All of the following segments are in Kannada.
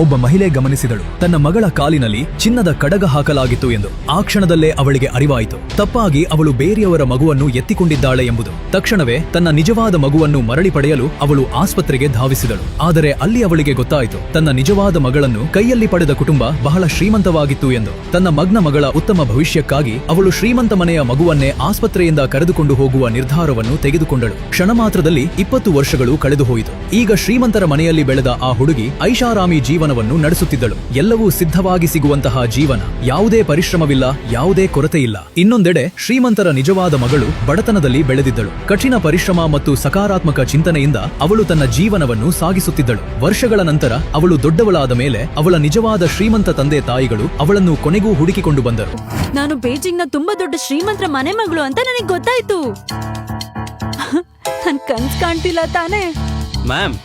ಒಬ್ಬ ಮಹಿಳೆ ಗಮನಿಸಿದಳು. ತನ್ನ ಮಗಳ ಕಾಲಿನಲ್ಲಿ ಚಿನ್ನದ ಕಡಗ ಹಾಕಲಾಗಿತ್ತು ಎಂದು. ಆ ಕ್ಷಣದಲ್ಲೇ ಅವಳಿಗೆ ಅರಿವಾಯಿತು. ತಪ್ಪಾಗಿ ಅವಳು ಬೇರೆಯವರ ಮಗುವನ್ನು ಎತ್ತಿಕೊಂಡಿದ್ದಾಳೆ ಎಂಬುದು. ತಕ್ಷಣವೇ ತನ್ನ ನಿಜವಾದ ಮಗುವನ್ನು ಮರಳಿ ಪಡೆಯಲು ಅವಳು ಆಸ್ಪತ್ರೆಗೆ ಧಾವಿಸಿದಳು. ಆದರೆ ಅಲ್ಲಿ ಅವಳಿಗೆ ಗೊತ್ತಾಯಿತು, ತನ್ನ ನಿಜವಾದ ಮಗಳನ್ನು ಕೈಯಲ್ಲಿ ಪಡೆದ ಕುಟುಂಬ ಬಹಳ ಶ್ರೀಮಂತವಾಗಿತ್ತು ಎಂದು. ತನ್ನ ಮಗ್ನ ಮಗಳ ಉತ್ತಮ ಭವಿಷ್ಯಕ್ಕಾಗಿ ಅವಳು ಶ್ರೀಮಂತ ಮನೆಯ ಮಗುವನ್ನೇ ಆಸ್ಪತ್ರೆಯಿಂದ ಕರೆದುಕೊಂಡು ಹೋಗುವ ನಿರ್ಧಾರವನ್ನು ತೆಗೆದುಕೊಂಡಳು. ಕ್ಷಣ ಮಾತ್ರದಲ್ಲಿ 20 ವರ್ಷಗಳು ಕಳೆದು ಹೋಯಿತು. ಈಗ ಶ್ರೀಮಂತರ ಮನೆಯಲ್ಲಿ ಬೆಳೆದ ಆ ಹುಡುಗಿ ಐಷಾರಾಮಿ ಜೀವನವನ್ನು ನಡೆಸುತ್ತಿದ್ದಳು. ಎಲ್ಲವೂ ಸಿದ್ಧವಾಗಿ ಸಿಗುವಂತಹ ಜೀವನ, ಯಾವುದೇ ಪರಿಶ್ರಮವಿಲ್ಲ, ಯಾವುದೇ ಕೊರತೆ ಇಲ್ಲ. ಇನ್ನೊಂದೆಡೆ ಶ್ರೀಮಂತರ ನಿಜವಾದ ಮಗಳು ಬಡತನದಲ್ಲಿ ಬೆಳೆದಿದ್ದಳು. ಕಠಿಣ ಪರಿಶ್ರಮ ಮತ್ತು ಸಕಾರಾತ್ಮಕ ಚಿಂತನೆಯಿಂದ ಅವಳು ತನ್ನ ಜೀವನವನ್ನು ಸಾಗಿಸುತ್ತಿದ್ದಳು. ವರ್ಷಗಳ ನಂತರ ಅವಳು ದೊಡ್ಡವಳಾದ ಮೇಲೆ ಅವಳ ನಿಜವಾದ ಶ್ರೀಮಂತ ತಂದೆ ತಾಯಿಗಳು ಅವಳನ್ನು ಕೊನೆಗೂ ಹುಡುಕಿಕೊಂಡು ಬಂದರು. ನಾನು ಬೇಜಿಂಗ್ನ ತುಂಬಾ ದೊಡ್ಡ ಶ್ರೀಮಂತರ ಮನೆ ಮಗಳು ಅಂತ ನನಗೆ ಗೊತ್ತಾಯ್ತು. ನನ್ ಕನ್ಸ್ ಕಾಣ್ತಿಲ್ಲ ತಾನೇ? ಮ್ಯಾಮ್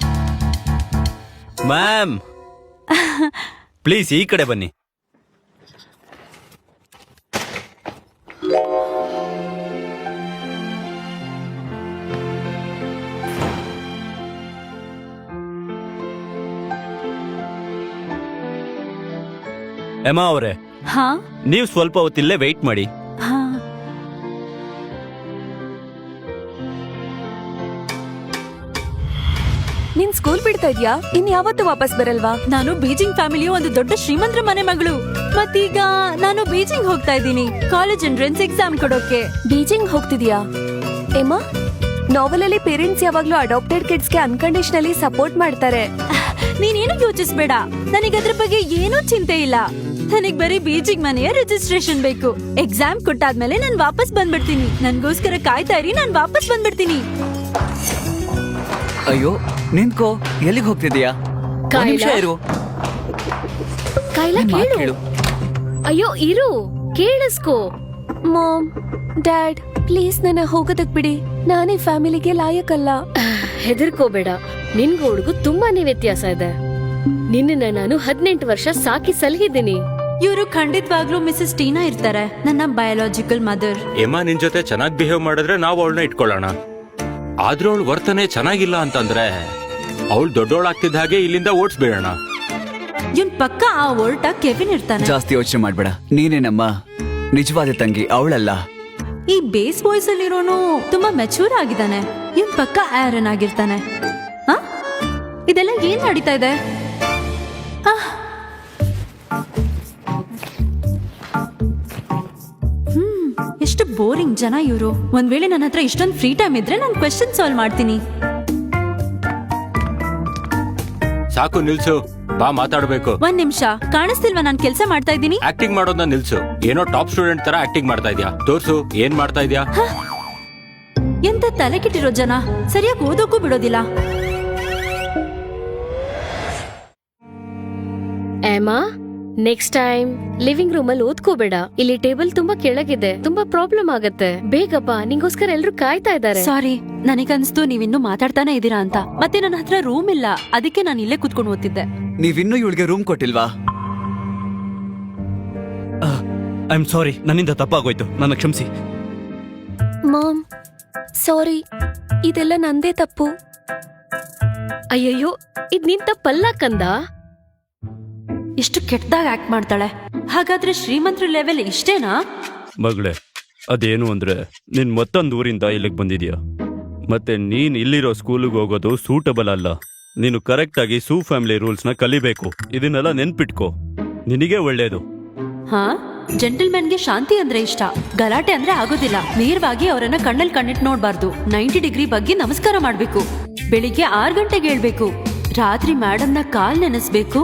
ಮ್ಯಾಮ್ ಪ್ಲೀಸ್ ಈ ಕಡೆ ಬನ್ನಿ. ಎಮಾ ಅವರೇ, ಹಾ ನೀವು ಸ್ವಲ್ಪ ಹೊತ್ತಿಲ್ಲೇ ವೆಯ್ಟ್ ಮಾಡಿ. ಹಾ ನೀನ್ ಸ್ಕೂಲ್ ಬಿಡ್ತಾ ಇದ್ಯಾ? ಇನ್ ಯಾವತ್ತು ವಾಪಸ್ ಬರಲ್ವಾ? ನಾನು ಬೀಜಿಂಗ್ ಫ್ಯಾಮಿಲಿಯ ಒಂದು ದೊಡ್ಡ ಶ್ರೀಮಂತರ ಮನೆ ಮಗಳು. ಮತ್ತೀಗ ನಾನು ಬೀಜಿಂಗ್ ಹೋಗ್ತಾ ಇದ್ದೀನಿ ಕಾಲೇಜ್ ಎಂಟ್ರೆನ್ಸ್ ಎಕ್ಸಾಮ್ ಕೊಡೋಕೆ. ಬೀಜಿಂಗ್ ಹೋಗ್ತಿದ್ಯಾ? ಎಮಾ, ನಾವೆಲ್ ಅಲ್ಲಿ ಪೇರೆಂಟ್ಸ್ ಯಾವಾಗ್ಲೂ ಅಡಾಪ್ಟೆಡ್ ಕಿಡ್ಸ್ಗೆ ಅನ್ಕಂಡೀಷನಲಿ ಸಪೋರ್ಟ್ ಮಾಡ್ತಾರೆ. ನೀನೇನು ಯೋಚಿಸ್ಬೇಡ, ನನಗದ್ರ ಬಗ್ಗೆ ಏನೂ ಚಿಂತೆ ಇಲ್ಲ. ನನಗ್ ಬರೀ ಬೀಜಿಂಗ್ ಮನೆಯ ರಿಜಿಸ್ಟ್ರೇಷನ್ ಬೇಕು. ಎಕ್ಸಾಮ್ ಕೊಟ್ಟಾದ್ಮೇಲೆ ನಾನ್ ವಾಪಸ್ ಬಂದ್ಬಿಡ್ತೀನಿ. ನನ್ಗೋಸ್ಕರ ಕಾಯ್ತಾ ಇರಿ, ನಾನ್ ವಾಪಸ್ ಬಂದ್ಬಿಡ್ತೀನಿ. ಅಯ್ಯೋ ನಿಂತ್ಕೋ, ಎಲ್ಲಿಗೆ ಹೋಗ್ತಿದೀಯಾ? ಒಂದ್ ನಿಮಿಷ ಇರು. ಕೈಲಾ ನಿನ್ ಮಾತ್ ಕೇಳು. ಕೇಳು. ಅಯ್ಯೋ ಇರು, ಕೇಳಿಸ್ಕೋ. ಮಾಮ್, ಡ್ಯಾಡ್, ಪ್ಲೀಸ್ ನನ್ನ ಹೋಗೋದಕ್ ಬಿಡಿ. ನಾನೇ ಫ್ಯಾಮಿಲಿಗೆ ಲಾಯಕಲ್ಲ. ಹೆದರ್ಕೋಬೇಡ, ನಿನ್ಗೂ ಹುಡುಗು ತುಂಬಾನೇ ವ್ಯತ್ಯಾಸ ಇದೆ. ನಿನ್ನ ನಾನು 18 ವರ್ಷ ಸಾಕಿ ಸಲಹಿದ್ದೀನಿ. ಇವರು ಖಂಡಿತವಾಗ್ಲೂ ಮಿಸಸ್ ಟೀನಾ ಇರ್ತಾರೆ, ನನ್ನ ಬಯಾಲಜಿಕಲ್ ಮದರ್. ಎಮಾ ನಿನ್ ಜೊತೆ ಚೆನ್ನಾಗಿ ಬಿಹೇವ್ ಮಾಡಿದ್ರೆ ನಾವು ಅವಳನ್ನ ಇಟ್ಕೊಳ್ಳೋಣ. ಆದ್ರೂ ಅವಳು ವರ್ತನೆ ಚೆನ್ನಾಗಿಲ್ಲ ಅಂತಂದ್ರೆ ಅವಳು ದೊಡ್ಡವಳಾಗ್ತಿದ್ದ ಹಾಗೆ ಇಲ್ಲಿಂದ ಓಡಿಸ್ಬೇಡೋಣ. ಇವ್ನ್ ಪಕ್ಕ ಆ ಓಲ್ಟ ಕೆವಿನ್ ಇರ್ತಾನೆ. ಜಾಸ್ತಿ ಯೋಚನೆ ಮಾಡ್ಬೇಡ, ನೀನೇ ನಮ್ಮ ನಿಜವಾದ ತಂಗಿ, ಅವಳಲ್ಲ. ಈ ಬೇಸ್ ಬಾಯ್ಸ್ ಅಲ್ಲಿರೋನು ತುಂಬಾ ಮೆಚೂರ್ ಆಗಿದ್ದಾನೆ. ಇವ್ನ್ ಪಕ್ಕ ಆರನ್ ಆಗಿರ್ತಾನೆ. ಇದೆಲ್ಲ ಏನ್ ನಡೀತಾ ಇದೆ? ಎಷ್ಟು ಬೋರಿಂಗ್ ಜನ ಇವರು. ಒಂದ್ ವೇಳೆ ನನ್ನ ಹತ್ರ ಇಷ್ಟೊಂದು ಫ್ರೀ ಟೈಮ್ ಇದ್ರೆ ನಾನು ಕ್ವೆಶ್ಚನ್ ಸಾಲ್ವ್ ಮಾಡ್ತೀನಿ. ಸಾಕು, ನಿಲ್ಸು, ಬಾ ಮಾತಾಡ್ಬೇಕು. ಒಂದ್ ನಿಮಿಷ, ಕಾಣಿಸ್ತಿಲ್ವಾ ನಾನ್ ಕೆಲ್ಸ ಮಾಡ್ತಾ ಇದ್ದೀನಿ? ಆಕ್ಟಿಂಗ್ ಮಾಡೋದನ್ನ ನಿಲ್ಸು. ಏನೋ ಟಾಪ್ ಸ್ಟೂಡೆಂಟ್ ತರ ಆಕ್ಟಿಂಗ್ ಮಾಡ್ತಾ ಇದ್ಯಾ. ತೋರ್ಸು, ಏನ್ ಮಾಡ್ತಾ ಇದ್ಯಾ? ಎಂತ ತಲೆ ಕೆಟ್ಟಿರೋ ಜನ, ಸರಿಯಾಗಿ ಓದೋಕ್ಕೂ ಬಿಡೋದಿಲ್ಲ. ಏಮಾ, ನೆಕ್ಸ್ಟ್ ಟೈಮ್ ಲಿವಿಂಗ್ ರೂಮ್ ಅಲ್ಲಿ ಓದ್ಕೋಬೇಡ. ಇಲ್ಲಿ ಟೇಬಲ್ ತುಂಬಾ ಕೆಳಗಿದೆ, ತುಂಬಾ ಪ್ರಾಬ್ಲಮ್ ಆಗತ್ತೆ. ಬೇಗ ಬಾ, ನಿಂಗೋಸ್ಕರ ಎಲ್ರು ಕಾಯ್ತಾ ಇದ್ದಾರೆ. ಸಾರಿ, ನನಗನ್ಸ್ತು ನೀವಿನ್ನೂ ಮಾತಾಡ್ತಾನೆ ಇದೀರಾ ಅಂತ. ಮತ್ತೆ ನನ್ನ ಹತ್ರ ರೂಮ್ ಇಲ್ಲ, ಅದಕ್ಕೆ ನಾನು ಇಲ್ಲೇ ಕುತ್ಕೊಂಡು ಓದ್ತಿದ್ದೆ. ನೀವಿನ್ನೂ ಇವಳಿಗೆ ರೂಮ್ ಕೊಟ್ಟಿಲ್ವಾ? ಐ ಆಮ್ ಸಾರಿ, ನನ್ನಿಂದ ತಪ್ಪಾಗೋಯ್ತು, ನನ್ನ ಕ್ಷಮಿಸಿ. ಮಾಮ್, ಸಾರಿ, ಇದೆಲ್ಲ ನಂದೇ ತಪ್ಪು. ಅಯ್ಯಯ್ಯೋ, ಇದ್ ನಿನ್ ತಪ್ಪಲ್ಲ ಕಂದ. ಎಷ್ಟು ಕೆಟ್ಟದಾಗ ಆಕ್ಟ್ ಮಾಡ್ತಾಳೆ. ಹಾಗಾದ್ರೆ ಶ್ರೀಮಂತರ ಲೆವೆಲ್ ಇಷ್ಟೇನಾ? ಮಗಳೇ, ಅದೇನು ಅಂದ್ರೆ ನೀನ್ ಮತ್ತೊಂದು ಊರಿಂದ ಇಲ್ಲಿಗೆ ಬಂದಿದ್ಯಾ. ಮತ್ತೆ ನೀನ್ ಇಲ್ಲಿರೋ ಸ್ಕೂಲಿಗೆ ಹೋಗೋದು ಸೂಟಬಲ್ ಅಲ್ಲ. ನೀನು ಕರೆಕ್ಟ್ ಆಗಿ ಸೂ ಫ್ಯಾಮಿಲಿ ರೂಲ್ಸ್ ನ ಕಲಿಬೇಕು. ಇದನ್ನೆಲ್ಲ ನೆನ್ಪಿಟ್ಕೋ, ನಿನಗೆ ಒಳ್ಳೇದು. ಹಾ, ಜೆಂಟಲ್ಮೆನ್ಗೆ ಶಾಂತಿ ಅಂದ್ರೆ ಇಷ್ಟ, ಗಲಾಟೆ ಅಂದ್ರೆ ಆಗೋದಿಲ್ಲ. ನೇರವಾಗಿ ಅವರನ್ನ ಕಣ್ಣಲ್ಲಿ ಕಣ್ಣಿಟ್ಟು ನೋಡ್ಬಾರ್ದು. 90 ಡಿಗ್ರಿ ಬಗ್ಗೆ ನಮಸ್ಕಾರ ಮಾಡ್ಬೇಕು. ಬೆಳಿಗ್ಗೆ 6 ಗಂಟೆಗೆ ಹೇಳ್ಬೇಕು. ರಾತ್ರಿ ಮೇಡಮ್ನ ಕಾಲ್ ನೆನೆಸ್ಬೇಕು.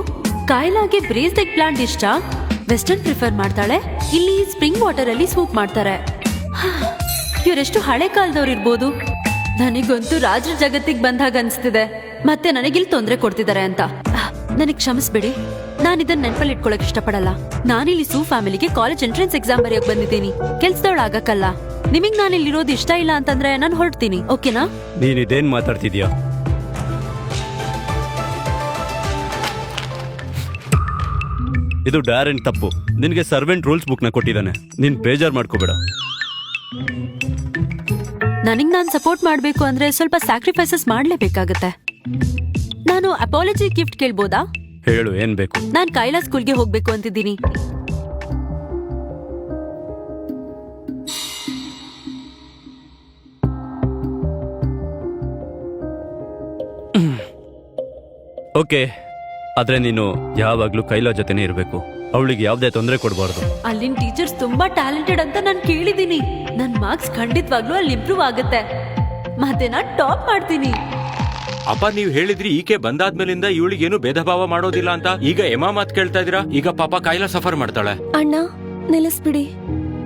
ಕಾಯ್ಲಾಗೆ ಬ್ರೇಸ್ ಎಗ್ ಪ್ಲಾಂಟ್ ಇಷ್ಟ, ವೆಸ್ಟರ್ನ್ ಪ್ರಿಫರ್ ಮಾಡ್ತಾಳೆ. ಇಲ್ಲಿ ಸ್ಪ್ರಿಂಗ್ ವಾಟರ್ ಅಲ್ಲಿ ಸೂಪ್ ಮಾಡ್ತಾರೆ. ಇವರೆಷ್ಟು ಹಳೆ ಕಾಲದವ್ರು ಇರ್ಬೋದು. ನನಗಂತೂ ರಾಜ್ರ ಜಗತ್ತಿಗೆ ಬಂದಾಗ ಅನ್ಸ್ತಿದೆ. ಮತ್ತೆ ನನಗಿಲ್ಲಿ ತೊಂದರೆ ಕೊಡ್ತಿದ್ದಾರೆ ಅಂತ. ನನಗ್ ಕ್ಷಮಿಸ್ಬಿಡಿ, ನಾನಿದನ್ನ ನೆನಪಲ್ಲಿ ಇಟ್ಕೊಳಕ್ ಇಷ್ಟಪಡಲ್ಲ. ನಾನಿಲ್ಲಿ ಸೂ ಫ್ಯಾಮಿಲಿಗೆ ಕಾಲೇಜ್ ಎಂಟ್ರೆನ್ಸ್ ಎಕ್ಸಾಮ್ ಬರೆಯಕ್ ಬಂದಿದ್ದೀನಿ, ಕೆಲ್ಸದವಳಾಗಕ್ಕಲ್ಲ. ನಿಮಗ್ ನಾನಿಲ್ಲಿರೋದು ಇಷ್ಟ ಇಲ್ಲ ಅಂತಂದ್ರೆ ನಾನು ಹೊರಡ್ತೀನಿ, ಓಕೆನಾ? ನೀನ್ ಇದೇನ್ ಮಾತಾಡ್ತಿದ್ಯಾ? ಇದು ಡೈರೆಂಟ್ ತಪ್ಪು. ನಿನಗೆ ಸರ್ವೆಂಟ್ ರೂಲ್ಸ್ ಬುಕ್ ನ ಕೊಟ್ಟಿದ್ದಾನೆ, ನೀನ್ ಬೇಜಾರ್ ಮಾಡ್ಕೋಬೇಡ. ನನಗ್ ನಾನ್ ಸಪೋರ್ಟ್ ಮಾಡ್ಬೇಕು ಅಂದ್ರೆ ಸ್ವಲ್ಪ ಸ್ಯಾಕ್ರಿಫೈಸಸ್ ಮಾಡ್ಲೇಬೇಕಾಗತ್ತೆ. ನಾನು ಅಪಾಲಜಿ ಗಿಫ್ಟ್ ಕೇಳ್ಬೋದಾ? ಹೇಳು ಏನ್ ಬೇಕು? ನಾನ್ ಕೈಲಾ ಸ್ಕೂಲ್ಗೆ ಹೋಗ್ಬೇಕು ಅಂತಿದ್ದೀನಿ. ಓಕೆ, ಆದ್ರೆ ನೀನು ಯಾವಾಗ್ಲೂ ಕೈಲಾ ಜೊತೆನೇ ಇರ್ಬೇಕು. ಅವಳಿಗೆ ಯಾವ್ದೇ ತೊಂದರೆ ಕೊಡಬಾರ್ದು. ಅಲ್ಲಿನ ಟೀಚರ್ಸ್ ತುಂಬಾ ಟ್ಯಾಲೆಂಟೆಡ್ ಅಂತ ನಾನ್ ಕೇಳಿದೀನಿ. ನನ್ ಮಾರ್ಕ್ಸ್ ಖಂಡಿತವಾಗ್ಲೂ ಅಲ್ಲಿ ಇಂಪ್ರೂವ್ ಆಗುತ್ತೆ, ಮತ್ತೆ ನಾನ್ ಟಾಪ್ ಮಾಡ್ತೀನಿ. ಅಪ್ಪ ನೀವ್ ಹೇಳಿದ್ರಿ ಈಕೆ ಬಂದಾದ್ಮೇಲಿಂದ ಇವಳಿಗೇನು ಭೇದ ಭಾವ ಮಾಡೋದಿಲ್ಲ ಅಂತ. ಈಗ ಎಮಾ ಮಾತ್ ಕೇಳ್ತಾ ಇದೀರಾ? ಈಗ ಪಾಪ ಕೈಲಾ ಸಫರ್ ಮಾಡ್ತಾಳೆ. ಅಣ್ಣ ನಿಲ್ಲಿಸ್ಬಿಡಿ,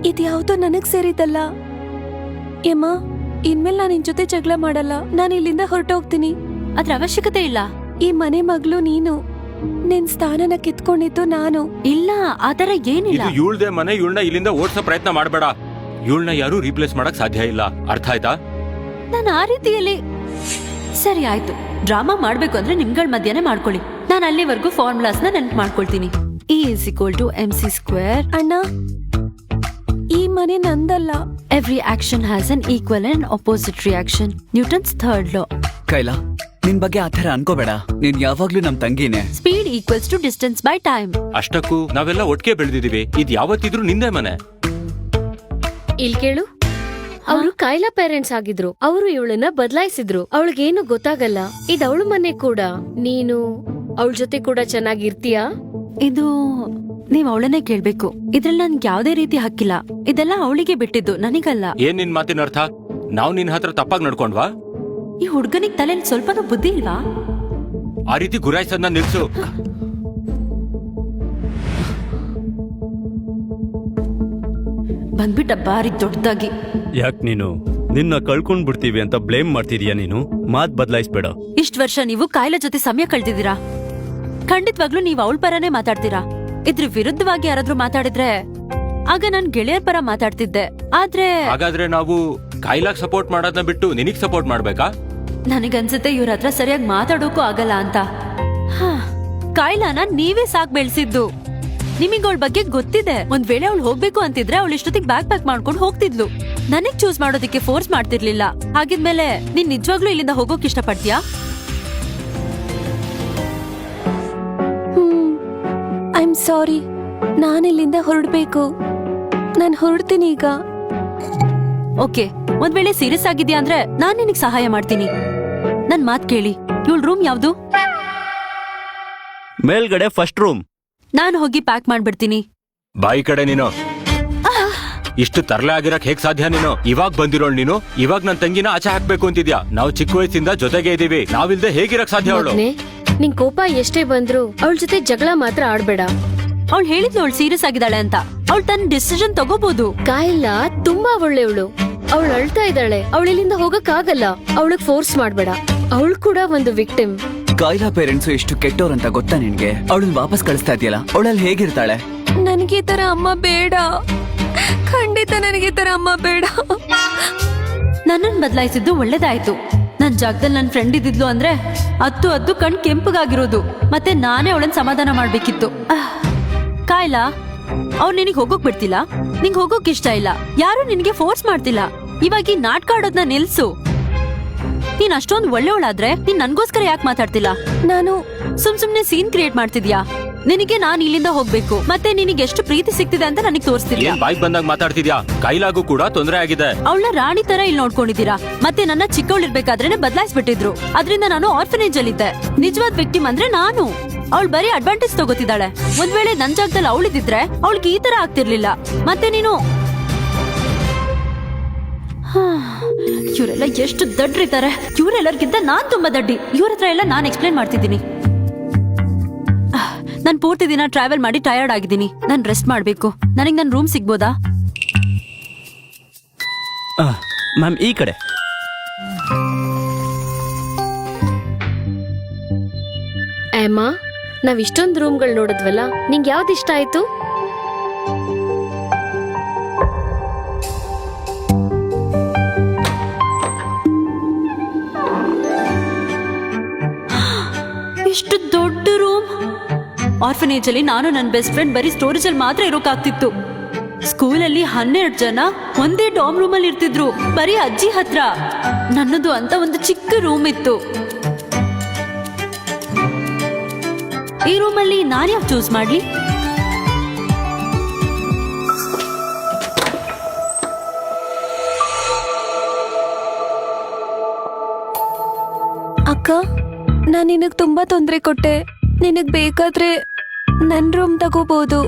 ಇದ್ಯಾವುದೋ ನನಗ್ ಸೇರಿದಲ್ಲ. ಎಮ್ಮ, ಇನ್ಮೇಲೆ ನಾನು ನಿನ್ ಜೊತೆ ಜಗಳ ಮಾಡಲ್ಲ. ನಾನು ಇಲ್ಲಿಂದ ಹೊರಟೋಗ್ತೀನಿ. ಅದ್ರ ಅವಶ್ಯಕತೆ ಇಲ್ಲ. ಈ ಮನೆ ಮಗಳು ನೀನು, ನಿನ್ ಸ್ಥಾನನ ಕಿತ್ಕೊಂಡಿದ್ದು ನಾನು. ಇಲ್ಲ, ಆತರ ಏನಿಲ್ಲ. ಇದು ಇವಳ್ದೇ ಮನೆ, ಇವಳನ್ನ ಇಲ್ಲಿಂದ ಓಡ್ಸೋ ಪ್ರಯತ್ನ ಮಾಡಬೇಡ. ಇವಳನ್ನ ಯಾರು ರೀಪ್ಲೇಸ್ ಮಾಡಕ್ ಸಾಧ್ಯ ಇಲ್ಲ, ಅರ್ಥ ಆಯ್ತಾ? ನಾನು ಆ ರೀತಿಯಲ್ಲಿ ಸರಿ ಆಯ್ತು. ಡ್ರಾಮಾ ಮಾಡ್ಬೇಕು ಅಂದ್ರೆ ನಿಮ್ಗಳ ಮಧ್ಯಾಹ್ನ ಮಾಡ್ಕೊಳ್ಳಿ. ನಾನು ಅಲ್ಲಿವರೆಗೂ ಫಾರ್ಮುಲಾಸ್ ನ ನೆನ್ಪು ಮಾಡ್ಕೊಳ್ತೀನಿ. E=mc². ಅಣ್ಣ, ಈ ಮನೆ ನಂದಲ್ಲ. Every action has an equal and opposite reaction. Newton's third law. ಕೈಲಾ, ನಿನ್ ಬಗ್ಗೆ ಆ ಥರ ಅನ್ಕೋಬೇಡ. ನೀನ್ ಯಾವಾಗ್ಲೂ ನಮ್ ತಂಗಿನೇ. Speed equals to distance by time. ಅಷ್ಟಕ್ಕೂ ನಾವೆಲ್ಲ ಒಟ್ಟಿಗೆ ಬೆಳೆದಿದೀವಿ. ಇದ್ ಯಾವತ್ತಿದ್ರು ನಿಂದೇ ಮನೆ. ಇಲ್ ಕೇಳು, ಅವರು ಕೈಲಾ ಪೇರೆಂಟ್ಸ್ ಆಗಿದ್ರು. ಅವರು ಇವಳನ್ನ ಬದಲಾಯಿಸಿದ್ರು. ಅವಳಿಗೇನು ಗೊತ್ತಾಗಲ್ಲ. ಇದ್ ಅವಳ ಮನೆ ಕೂಡ. ನೀನು ಅವಳ ಜೊತೆ ಕೂಡ ಚೆನ್ನಾಗಿರ್ತೀಯಾ? ಇದು ನೀವ್ ಅವಳನ್ನೇ ಕೇಳ್ಬೇಕು. ಇದ್ರಲ್ಲಿ ನನ್ಗೆ ಯಾವ್ದೇ ರೀತಿ ಹಕ್ಕಿಲ್ಲ. ಇದೆಲ್ಲ ಅವಳಿಗೆ ಬಿಟ್ಟಿದ್ದು, ನನಗಲ್ಲ. ಏನ್ ನಿನ್ ಮಾತಿನ ಅರ್ಥ? ನಾವ್ ನಿನ್ ಹತ್ರ ತಪ್ಪಾಗಿ ನಡ್ಕೊಂಡ್ವಾ? ಈ ಹುಡ್ಗನಿಗ್ ತಲೆಯಲ್ಲಿ ಸ್ವಲ್ಪನೂ ಬುದ್ಧಿ ಇಲ್ವಾ? ಆ ರೀತಿ ಗುರಾಯಿಸೋದನ್ನ ನಿಲ್ಸು. ಬಂದ್ಬಿಟ್ಟ ಬಾರಿ ದೊಡ್ಡದಾಗಿ. ಯಾಕೆ ನೀನು ನಿನ್ನ ಕಳ್ಕೊಂಡ್ ಬಿಡ್ತೀವಿ ಅಂತ ಬ್ಲೇಮ್ ಮಾಡ್ತಿದೀಯಾ? ನೀನು ಮಾತ್ ಬದಲಾಯಿಸ್ಬೇಡ. ಇಷ್ಟ್ ವರ್ಷ ನೀವು ಕಾಯಿಲೆ ಜೊತೆ ಸಮಯ ಕಳ್ದಿದ್ದೀರಾ. ಖಂಡಿತವಾಗ್ಲೂ ನೀವು ಅವಳ ಪರನೇ ಮಾತಾಡ್ತೀರಾ. ಇದ್ರ ವಿರುದ್ಧವಾಗಿ ಯಾರಾದ್ರೂ ಮಾತಾಡಿದ್ರೆ ಆಗ ನಾನ್ ಗೆಳೆಯರ್ ಪರ ಮಾತಾಡ್ತಿದ್ದೆ. ಆದ್ರೆ ಹಾಗಾದ್ರೆ ನಾವು ಕೈಲಾಗ್ ಸಪೋರ್ಟ್ ಮಾಡೋದನ್ನ ಬಿಟ್ಟು ನಿನಗ್ ಸಪೋರ್ಟ್ ಮಾಡ್ಬೇಕಾ? ನನಗನ್ಸುತ್ತೆ ಇವ್ರ ಹತ್ರ ಸರಿಯಾಗಿ ಮಾತಾಡೋಕು ಆಗಲ್ಲ ಅಂತ. ಕಾಯಿಲಾನ ನೀವೇ ಸಾಕ್ ಬೆಳ್ಸಿದ್ದು. ನಿಮಗವಳ ಬಗ್ಗೆ ಗೊತ್ತಿದೆ. ಒಂದ್ ವೇಳೆ ಅವಳು ಹೋಗ್ಬೇಕು ಅಂತಿದ್ರೆ ಅವಳು ಇಷ್ಟೊತ್ತಿಗೆ ಬ್ಯಾಗ್ ಪ್ಯಾಕ್ ಮಾಡ್ಕೊಂಡು ಹೋಗ್ತಿದ್ಲು. ನನಗ್ ಚೂಸ್ ಮಾಡೋದಕ್ಕೆ ಫೋರ್ಸ್ ಮಾಡ್ತಿರ್ಲಿಲ್ಲ. ಹಾಗಿದ್ಮೇಲೆ ನೀನ್ ನಿಜವಾಗ್ಲೂ ಇಲ್ಲಿಂದ ಹೋಗೋಕ್ ಇಷ್ಟಪಡ್ತೀಯಾ? I am sorry, ನಾನಿಲ್ಲಿಂದ ಹೊರಡ್ಬೇಕು. ನಾನು ಹೊರಡ್ತೀನಿ ಈಗ. ಓಕೆ, ಒಂದ್ ವೇಳೆ ಸೀರಿಯಸ್ ಆಗಿದ್ಯಾ ಅಂದ್ರೆ ನಾನ್ ನಿನಗ್ ಸಹಾಯ ಮಾಡ್ತೀನಿ. ನನ್ ಮಾತ್ ಕೇಳಿ. ಇವಳ ರೂಮ್ ಯಾವ್ದು? ಮೇಲ್ಗಡೆ ಫಸ್ಟ್ ರೂಮ್. ನಾನು ಹೋಗಿ ಪ್ಯಾಕ್ ಮಾಡ್ಬಿಡ್ತೀನಿ. ಬಾಯಿ ಕಡೆ ನೀನು. ಇಷ್ಟು ತರಲೆ ಆಗಿರಕ್ ಹೇಗ್ ಸಾಧ್ಯ ನೀನು? ಇವಾಗ ಬಂದಿರೋಳ್ ನೀನು, ಇವಾಗ ನನ್ ತಂಗಿನ ಆಚೆ ಹಾಕ್ಬೇಕು ಅಂತಿದ್ಯಾ? ನಾವು ಚಿಕ್ಕ ವಯಸ್ಸಿಂದ ಜೊತೆಗೆ ಇದೀವಿ. ನಾವಿಲ್ದೆ ಹೇಗಿರಕ್ ಸಾಧ್ಯ ಅವಳು? ನಿನ್ ಕೋಪ ಎಷ್ಟೇ ಬಂದ್ರು ಅವಳ ಜೊತೆ ಜಗಳ ಮಾತ್ರ ಆಡ್ಬೇಡ. ಅವಳು ಹೇಳಿದ್ಲು ಅವಳು ಸೀರಿಯಸ್ ಆಗಿದ್ದಾಳೆ ಅಂತ. ಅವಳು ತನ್ನ ಡಿಸಿಷನ್ ತಗೋಬಹುದು. ಕಾಯಿಲ್ಲ ತುಂಬಾ ಒಳ್ಳೆಯವಳು. ಅವಳು ಅಳ್ತಾ ಇದ್ದಾಳೆ. ಅವಳಿಲ್ಲಿಂದ ಹೋಗಕ್ ಆಗಲ್ಲ. ಅವಳಗ್ ಫೋರ್ಸ್ ಮಾಡ್ಬೇಡ. ಅವಳು ಕೂಡ ಒಂದು ವಿಕ್ಟಿಮ್. ಕೈಲಾ ಪೇರೆಂಟ್ಸ್ ಎಷ್ಟು ಕೆಟ್ಟೋರಂತ ಗೊತ್ತಾ ನಿನ್ಗೆ? ಅವಳನ್ನ ವಾಪಸ್ ಕಳಿಸ್ತಾ ಇದೆಯಲ್ಲ, ಅವಳಲ್ಲಿ ಹೇಗಿರ್ತಾಳೆ? ನನಗೆ ಈ ತರ ಅಮ್ಮ ಬೇಡ. ಖಂಡಿತ ನನಗೆ ಈ ತರ ಅಮ್ಮ ಬೇಡ. ನನ್ನನ್ ಬದಲಾಯಿಸಿದ್ದು ಒಳ್ಳೇದಾಯ್ತು. ನನ್ ಜಾಗದಲ್ಲಿ ನನ್ ಫ್ರೆಂಡ್ ಇದ್ದಿದ್ಲು ಅಂದ್ರೆ ಅದ್ದು ಕಣ್ ಕೆಂಪಗಾಗಿರೋದು. ಮತ್ತೆ ನಾನೇ ಅವಳನ್ನ ಸಮಾಧಾನ ಮಾಡ್ಬೇಕಿತ್ತು. ಕಾಯ್ಲಾ, ಅವ್ರು ನಿನಗ್ ಹೋಗೋಕ್ ಬಿಡ್ತಿಲ್ಲ. ನಿಂಗ್ ಹೋಗೋಕ್ ಇಷ್ಟ ಇಲ್ಲ. ಯಾರು ನಿನ್ಗೆ ಫೋರ್ಸ್ ಮಾಡ್ತಿಲ್ಲ. ಇವಾಗ ಈ ನಾಟಕ ಆಡೋದ್ನ ನಿಲ್ಸು. ನೀನ್ ಅಷ್ಟೊಂದು ಒಳ್ಳೆಯವಳಾದ್ರೆ ನೀನ್ ನನ್ಗೋಸ್ಕರ ಯಾಕೆ ಮಾತಾಡ್ತಿಲ್ಲ? ನಾನು ಸುಮ್ನೆ ಸೀನ್ ಕ್ರಿಯೇಟ್ ಮಾಡ್ತಿದ್ಯಾ? ನಿನಗೆ ನಾನ್ ಇಲ್ಲಿಂದ ಹೋಗ್ಬೇಕು, ಮತ್ತೆ ನಿನಗೆ ಎಷ್ಟು ಪ್ರೀತಿ ಸಿಗ್ತಿದೆ ಅಂತ ನನಗ್ ತೋರಿಸ್ತಿದ್ಯಾ? ಏನ್ ಬಾಯ್ಗ್ ಬಂದಾಗ ಮಾತಾಡ್ತಿದ್ಯಾ? ಕೈಲಾಗೂ ಕೂಡ ತೊಂದರೆ ಆಗಿದೆ. ಅವಳ ರಾಣಿ ತರ ಇಲ್ಲಿ ನೋಡ್ಕೊಂಡಿದ್ದೀರಾ. ಮತ್ತೆ ನನ್ನ ಚಿಕ್ಕವಳಿರ್ಬೇಕಾದ್ರೇನೆ ಬದಲಾಯಿಸ್ಬಿಟ್ಟಿದ್ರು. ಅದ್ರಿಂದ ನಾನು ಆರ್ಫನೇಜ್ ಅಲ್ಲಿ ಇದ್ದೆ. ನಿಜವಾದ ವಿಕ್ಟಿಮ್ ಅಂದ್ರೆ ನಾನು. ಅವಳು ಬರೀ ಅಡ್ವಾಂಟೇಜ್ ತಗೋತಿದ್ದಾಳೆ. ಒಂದ್ ವೇಳೆ ನನ್ ಜಾಗದಲ್ಲಿ ಅವಳಿದ್ರೆ ಅವಳಿಗೆ ಈ ತರ ಆಗ್ತಿರ್ಲಿಲ್ಲ. ಮತ್ತೆ ನೀನು ಇವರೆಲ್ಲ ಎಷ್ಟು ದಡ್ರಿದ್ದಾರೆ. ಇವರೆಲ್ಲರಿಗಿಂತ ನಾನ್ ತುಂಬಾ ದಡ್ಡಿ. ಇವ್ರ ಹತ್ರ ಎಲ್ಲ ನಾನ್ ಎಕ್ಸ್ಪ್ಲೇನ್ ಮಾಡ್ತಿದ್ದೀನಿ. ನಾನ್ ಪೂರ್ತಿ ದಿನ ಟ್ರಾವೆಲ್ ಮಾಡಿ ಟಯರ್ಡ್ ಆಗಿದ್ದೀನಿ. ನಾನ್ ರೆಸ್ಟ್ ಮಾಡ್ಬೇಕು. ನನಗ್ ನನ್ ರೂಮ್ ಸಿಗ್ಬೋದಾ? ಮ್ಯಾಮ್, ಈ ಕಡೆ. ಅಮ್ಮ, ನಾವ್ ಇಷ್ಟೊಂದು ರೂಮ್ಗಳು ನೋಡಿದ್ವಲ್ಲ, ನಿಂಗೆ ಯಾವ್ದು ಇಷ್ಟ ಆಯ್ತು? ಎಷ್ಟು ದೊಡ್ಡ ರೂಮ್. ಆರ್ಫನೇಜ್ ಅಲ್ಲಿ ನಾನು ನನ್ನ ಬೆಸ್ಟ್ ಫ್ರೆಂಡ್ ಬರೀ ಸ್ಟೋರೇಜ್ ಅಲ್ಲಿ ಮಾತ್ರ ಇರೋಕಾಗ್ತಿತ್ತು. ಸ್ಕೂಲಲ್ಲಿ 12 ಜನ ಒಂದೇ ಡಾರ್ಮ್ ರೂಮ್ ಅಲ್ಲಿ ಇರ್ತಿದ್ರು, ಬರೀ ಅಜ್ಜಿ ಹತ್ರ. ನನ್ನದು ಅಂತ ಒಂದು ಚಿಕ್ಕ ರೂಮ್ ಇತ್ತು. ಈ ರೂಮಲ್ಲಿ ನಾನು ಯಾಕೆ ಚೂಸ್ ಮಾಡ್ಲಿ? ಅಕ್ಕ, ನಾನು ನಿನಗ್ ತುಂಬಾ ತೊಂದರೆ ಕೊಟ್ಟೆ. ನಿನಗ್ ಬೇಕಾದ್ರೆ ನನ್ ರೂಮ್ ತಗೋಬಹುದು.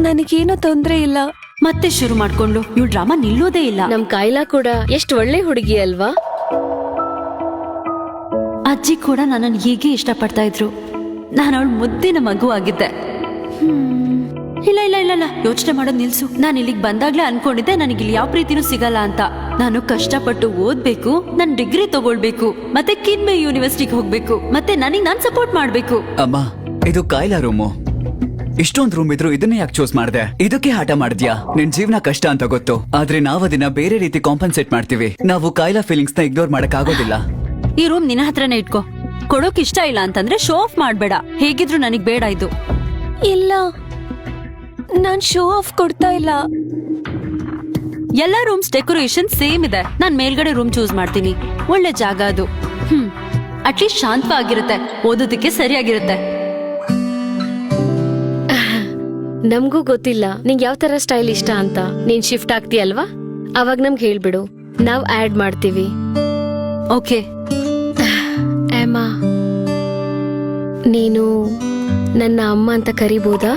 ನನಗೇನು ತೊಂದರೆ ಇಲ್ಲ. ಮತ್ತೆ ಶುರು ಮಾಡ್ಕೊಂಡು ಇವ್ ಡ್ರಾಮಾ ನಿಲ್ಲೋದೇ ಇಲ್ಲ. ನಮ್ ಕಾಯ್ಲಾ ಕೂಡ ಎಷ್ಟ್ ಒಳ್ಳೆ ಹುಡುಗಿ ಅಲ್ವಾ? ಅಜ್ಜಿ ಕೂಡ ನನ್ನನ್ನು ಹೀಗೆ ಇಷ್ಟಪಡ್ತಾ ಇದ್ರು. ನಾನು ಅವಳ ಮುದ್ದಿನ ಮಗು ಆಗಿದ್ದೆ. ಇಲ್ಲ ಇಲ್ಲ ಇಲ್ಲ ಇಲ್ಲ, ಯೋಚನೆ ಮಾಡೋದು ನಿಲ್ಸು. ನಾನು ಇಲ್ಲಿಗೆ ಬಂದಾಗ್ಲೇ ಅನ್ಕೊಂಡಿದ್ದೆ ನನಗಿಲ್ಲಿ ಯಾವ ಪ್ರೀತಿನೂ ಸಿಗಲ್ಲ ಅಂತ. ನಾನು ಕಷ್ಟಪಟ್ಟು ಓದ್ಬೇಕು, ನನ್ ಡಿಗ್ರಿ ತಗೊಳ್ಬೇಕು, ಮತ್ತೆ ಕಿನ್ಮೆ ಯೂನಿವರ್ಸಿಟಿಗೆ ಹೋಗ್ಬೇಕು, ಮತ್ತೆ ನನಗ್ ನಾನ್ ಸಪೋರ್ಟ್ ಮಾಡ್ಬೇಕು. ಅಮ್ಮ, ಇದು ಕಾಯ್ಲಾ ರೂಮು. ಇಷ್ಟೊಂದು ರೂಮ್ ಇದ್ರು ಇದನ್ನೇ ಯಾಕೆ ಚೂಸ್ ಮಾಡ್ದೆ? ಇದಕ್ಕೆ ಆಟ ಮಾಡಿದ್ಯಾ? ನಿನ್ ಜೀವನ ಕಷ್ಟ ಅಂತ ಗೊತ್ತು, ಆದ್ರೆ ನಾವ್ ಅದನ್ನ ಬೇರೆ ರೀತಿ ಕಾಂಪನ್ಸೇಟ್ ಮಾಡ್ತೀವಿ. ನಾವು ಕಾಯ್ಲಾ ಫೀಲಿಂಗ್ಸ್ ನ ಇಗ್ನೋರ್ ಮಾಡಕ್ ಆಗೋದಿಲ್ಲ. ಈ ರೂಮ್ ನಿನ್ನ ಹತ್ರನೇ ಇಟ್ಕೋ. ಕೊಡೋಕ್ ಇಷ್ಟ ಇಲ್ಲ ಅಂತಂದ್ರೆ ಶೋ ಆಫ್ ಮಾಡ್ಬೇಡ. ಹೇಗಿದ್ರು ನನಗ್ ಬೇಡ ಇದು. ಇಲ್ಲ, ನಾನ್ ಶೋ ಆಫ್ ಕೊಡ್ತಾ ಇಲ್ಲ. ಎಲ್ಲಾ ರೂಮ್ಸ್ ಡೆಕೋರೇಷನ್ ಸೇಮ್ ಇದೆ. ನಾನ್ ಮೇಲ್ಗಡೆ ರೂಮ್ ಚೂಸ್ ಮಾಡ್ತೀನಿ. ಒಳ್ಳೆ ಜಾಗ ಅದು. ಅಟ್ಲೀಸ್ಟ್ ಶಾಂತವಾಗಿರುತ್ತೆ, ಓದೋದಕ್ಕೆ ಸರಿಯಾಗಿರುತ್ತೆ. ನಮ್ಗೂ ಗೊತ್ತಿಲ್ಲ ನಿಂಗ್ ಯಾವ ತರ ಸ್ಟೈಲ್ ಇಷ್ಟ ಅಂತ. ನೀನ್ ಶಿಫ್ಟ್ ಆಗ್ತೀಯಲ್ವಾ, ಅವಾಗ ನಮ್ಗೆ ಹೇಳ್ಬಿಡು, ನಾವ್ ಆಡ್ ಮಾಡ್ತೀವಿ. ಓಕೆ. ಅಮ್ಮ, ನೀನು ನನ್ನ ಅಮ್ಮ ಅಂತ ಕರಿಬೋದಾ?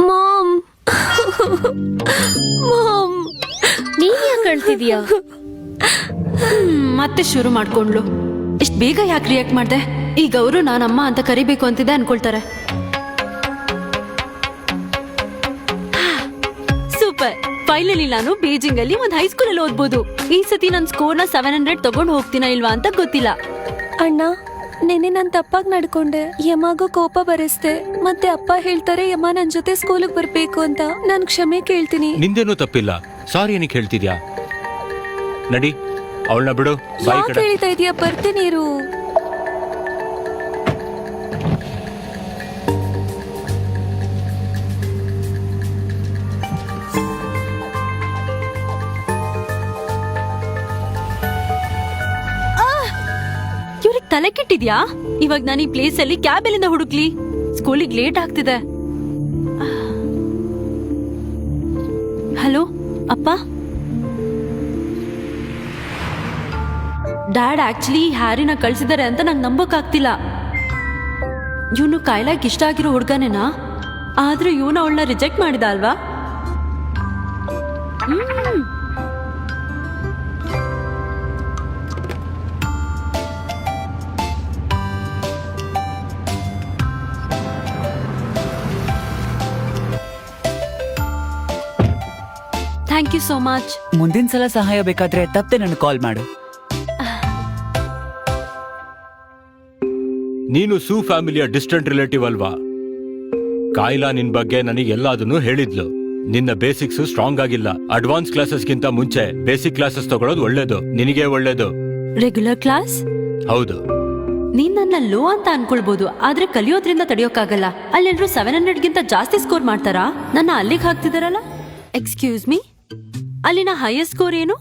ಮಾಮ್, ಮಾಮ್, ನೀನ್ ಯಾಕೆ ಅಳ್ತಿದ್ಯಾ? ಮತ್ತೆ ಶುರು ಮಾಡ್ಕೊಂಡ್ಲು. ಇಷ್ಟ್ ಬೇಗ ಯಾಕೆ ರಿಯಾಕ್ಟ್ ಮಾಡ್ದೆ? ಈಗ ಅವರು ನಾನಮ್ಮ ಅಂತ ಕರಿಬೇಕು ಅಂತಿದ್ದೆ ಅನ್ಕೊಳ್ತಾರೆ. ಸೂಪರ್. ಫೈನಲಿ ನಾನು ಬೀಜಿಂಗ್ ಅಲ್ಲಿ ಒಂದ್ ಹೈಸ್ಕೂಲ್ ಅಲ್ಲಿ ಓದ್ಬೋದು. ಈ ಸತಿ ನನ್ ಸ್ಕೋರ್ ನ 700 ತಗೊಂಡ್ ಹೋಗ್ತೀನ ಇಲ್ವಾ ಅಂತ ಗೊತ್ತಿಲ್ಲ. ಅಣ್ಣ, ನೆನ್ನೆ ನಾನ್ ತಪ್ಪಾಗಿ ನಡ್ಕೊಂಡೆ. ಯಮಾಗೂ ಕೋಪ ಬರೆಸ್ದೆ. ಮತ್ತೆ ಅಪ್ಪ ಹೇಳ್ತಾರೆ ಯಮ ನನ್ ಜೊತೆ ಸ್ಕೂಲಿಗೆ ಬರ್ಬೇಕು ಅಂತ. ನಾನ್ ಕ್ಷಮೆ ಕೇಳ್ತೀನಿ. ನಿಂದೇನೂ ತಪ್ಪಿಲ್ಲ. ಸಾರಿ ಏನಕ್ಕೆ ಹೇಳ್ತಿದ್ಯಾ? ನಡಿ, ಅವಳನ್ನ ಬಿಡು. ಬಾಯಿ ಯಾಕೆ ಕಡೆ. ಹೇಳ್ತಾ ಇದೀಯ? ಬರ್ತೀನಿ ಇರು. ಇವ್ರಿಗೆ ತಲೆ ಕೆಟ್ಟಿದ್ಯಾ? ಇವಾಗ ನಾನು ಈ ಪ್ಲೇಸ್ ಅಲ್ಲಿ ಕ್ಯಾಬ್ ಎಲ್ಲಿಂದ ಹುಡುಕ್ಲಿ? ಸ್ಕೂಲಿಗೆ ಲೇಟ್ ಆಗ್ತಿದೆ. ಹಲೋ ಅಪ್ಪ. ಡ್ಯಾಡ್ ಆಕ್ಚುಲಿ ಹ್ಯಾರಿನ ಕಳ್ಸಿದ್ದಾರೆ ಅಂತ ನಂಗೆ ನಂಬೋಕ್ ಆಗ್ತಿಲ್ಲ. ಇವನು ಕಾಯ್ಲಾಗ್ ಇಷ್ಟ ಆಗಿರೋ ಹುಡ್ಗನೇನಾ? ಆದ್ರೂ ಇವನು ಅವಳನ್ನ ರಿಜೆಕ್ಟ್ ಮಾಡಿದ ಅಲ್ವಾ? Thank you so much. ಮುಂದಿನ ಸಲ ಸಹಾಯ ಬೇಕಾದ್ರೆ ತಪ್ಪದೆ ನನಗೆ ಕಾಲ್ ಮಾಡು. ನೀನು ಸೂ ಫ್ಯಾಮಿಲಿಯ ಡಿಸ್ಟೆಂಟ್ ರಿಲೇಟಿವ್ ಅಲ್ವಾ? ಕಾಯ್ಲಾ ನಿನ್ ಬಗ್ಗೆ ನನಗೆ ಎಲ್ಲದನ್ನು ಹೇಳಿದ್ಲು. ನಿನ್ನ ಬೇಸಿಕ್ಸ್ ಸ್ಟ್ರಾಂಗ್ ಆಗಿಲ್ಲ. ಅಡ್ವಾನ್ಸ್ ಕ್ಲಾಸಸ್ಗಿಂತ ಮುಂಚೆ ಬೇಸಿಕ್ ಕ್ಲಾಸಸ್ ತಗೊಳ್ಳೋದು ಒಳ್ಳೇದು, ನಿನಗೆ ಒಳ್ಳೇದು. Regular class? ಹೌದು. ನೀನ್ ನನ್ನ ಲೋ ಅಂತ ಅನ್ಕೊಳ್ಬಹುದು, ಆದ್ರೆ ಕಲಿಯೋದ್ರಿಂದ ತಡೆಯೋಕ್ಕಾಗಲ್ಲ. ಅಲ್ಲೆಲ್ರು 700ಗಿಂತ ಜಾಸ್ತಿ ಸ್ಕೋರ್ ಮಾಡ್ತಾರಾ? ನನ್ನ ಅಲ್ಲಿಗೆ ಹಾಕ್ತಿದಾರಲ್ಲ. ಎಕ್ಸ್ಕ್ಯೂಸ್ ಮೀ, ಅಲ್ಲಿನ ಹೈಯೆಸ್ಟ್ ಸ್ಕೋರ್ ಏನು?